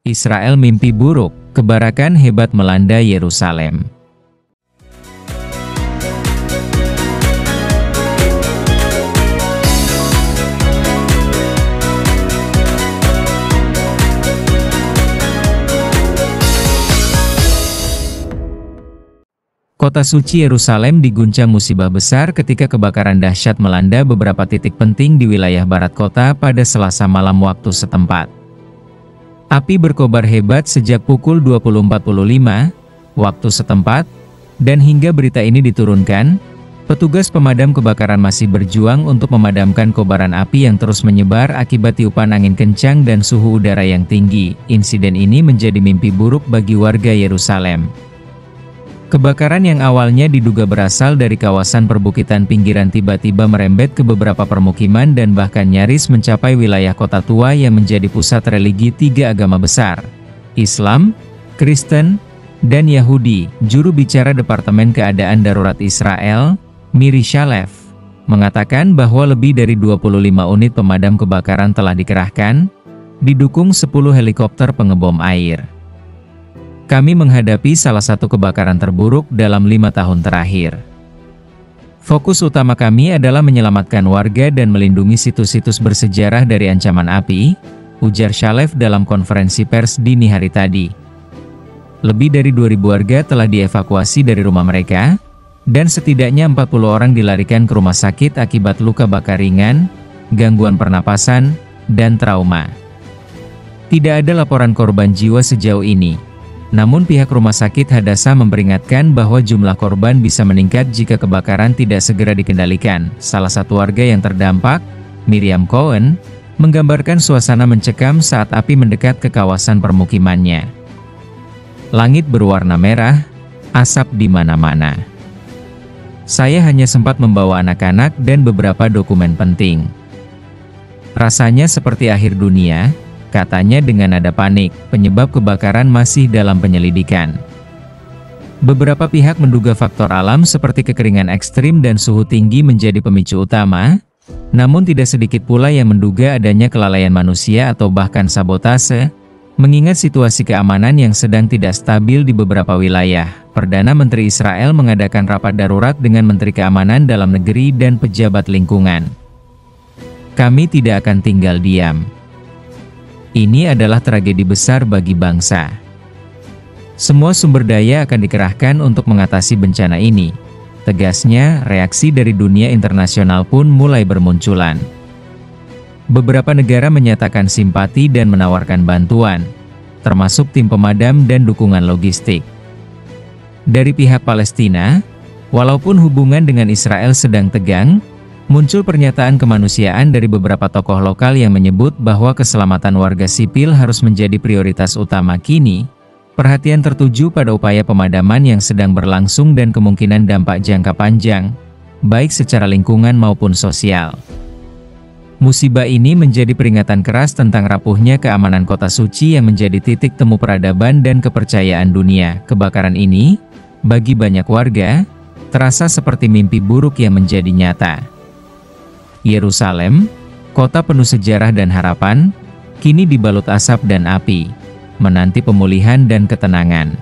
Israel mimpi buruk, kebarakan hebat melanda Yerusalem. Kota suci Yerusalem diguncang musibah besar ketika kebakaran dahsyat melanda beberapa titik penting di wilayah barat kota pada Selasa malam waktu setempat. Api berkobar hebat sejak pukul 20.45 waktu setempat, dan hingga berita ini diturunkan, petugas pemadam kebakaran masih berjuang untuk memadamkan kobaran api yang terus menyebar akibat tiupan angin kencang dan suhu udara yang tinggi. Insiden ini menjadi mimpi buruk bagi warga Yerusalem. Kebakaran yang awalnya diduga berasal dari kawasan perbukitan pinggiran tiba-tiba merembet ke beberapa permukiman dan bahkan nyaris mencapai wilayah kota tua yang menjadi pusat religi tiga agama besar, Islam, Kristen, dan Yahudi. Juru bicara Departemen Keadaan Darurat Israel, Miri Shalev, mengatakan bahwa lebih dari 25 unit pemadam kebakaran telah dikerahkan, didukung 10 helikopter pengebom air. Kami menghadapi salah satu kebakaran terburuk dalam 5 tahun terakhir. Fokus utama kami adalah menyelamatkan warga dan melindungi situs-situs bersejarah dari ancaman api, ujar Shalev dalam konferensi pers dini hari tadi. Lebih dari 2.000 warga telah dievakuasi dari rumah mereka, dan setidaknya 40 orang dilarikan ke rumah sakit akibat luka bakar ringan, gangguan pernapasan, dan trauma. Tidak ada laporan korban jiwa sejauh ini. Namun pihak rumah sakit Hadassah memperingatkan bahwa jumlah korban bisa meningkat jika kebakaran tidak segera dikendalikan. Salah satu warga yang terdampak, Miriam Cohen, menggambarkan suasana mencekam saat api mendekat ke kawasan permukimannya. Langit berwarna merah, asap di mana-mana. Saya hanya sempat membawa anak-anak dan beberapa dokumen penting. Rasanya seperti akhir dunia, katanya dengan nada panik. Penyebab kebakaran masih dalam penyelidikan. Beberapa pihak menduga faktor alam seperti kekeringan ekstrim dan suhu tinggi menjadi pemicu utama, namun tidak sedikit pula yang menduga adanya kelalaian manusia atau bahkan sabotase, mengingat situasi keamanan yang sedang tidak stabil di beberapa wilayah. Perdana Menteri Israel mengadakan rapat darurat dengan Menteri Keamanan Dalam Negeri dan pejabat lingkungan. Kami tidak akan tinggal diam. Ini adalah tragedi besar bagi bangsa. Semua sumber daya akan dikerahkan untuk mengatasi bencana ini. Tegasnya, reaksi dari dunia internasional pun mulai bermunculan. Beberapa negara menyatakan simpati dan menawarkan bantuan, termasuk tim pemadam dan dukungan logistik. Dari pihak Palestina, walaupun hubungan dengan Israel sedang tegang, muncul pernyataan kemanusiaan dari beberapa tokoh lokal yang menyebut bahwa keselamatan warga sipil harus menjadi prioritas utama. Kini, perhatian tertuju pada upaya pemadaman yang sedang berlangsung dan kemungkinan dampak jangka panjang, baik secara lingkungan maupun sosial. Musibah ini menjadi peringatan keras tentang rapuhnya keamanan kota suci yang menjadi titik temu peradaban dan kepercayaan dunia. Kebakaran ini, bagi banyak warga, terasa seperti mimpi buruk yang menjadi nyata. Yerusalem, kota penuh sejarah dan harapan, kini dibalut asap dan api, menanti pemulihan dan ketenangan.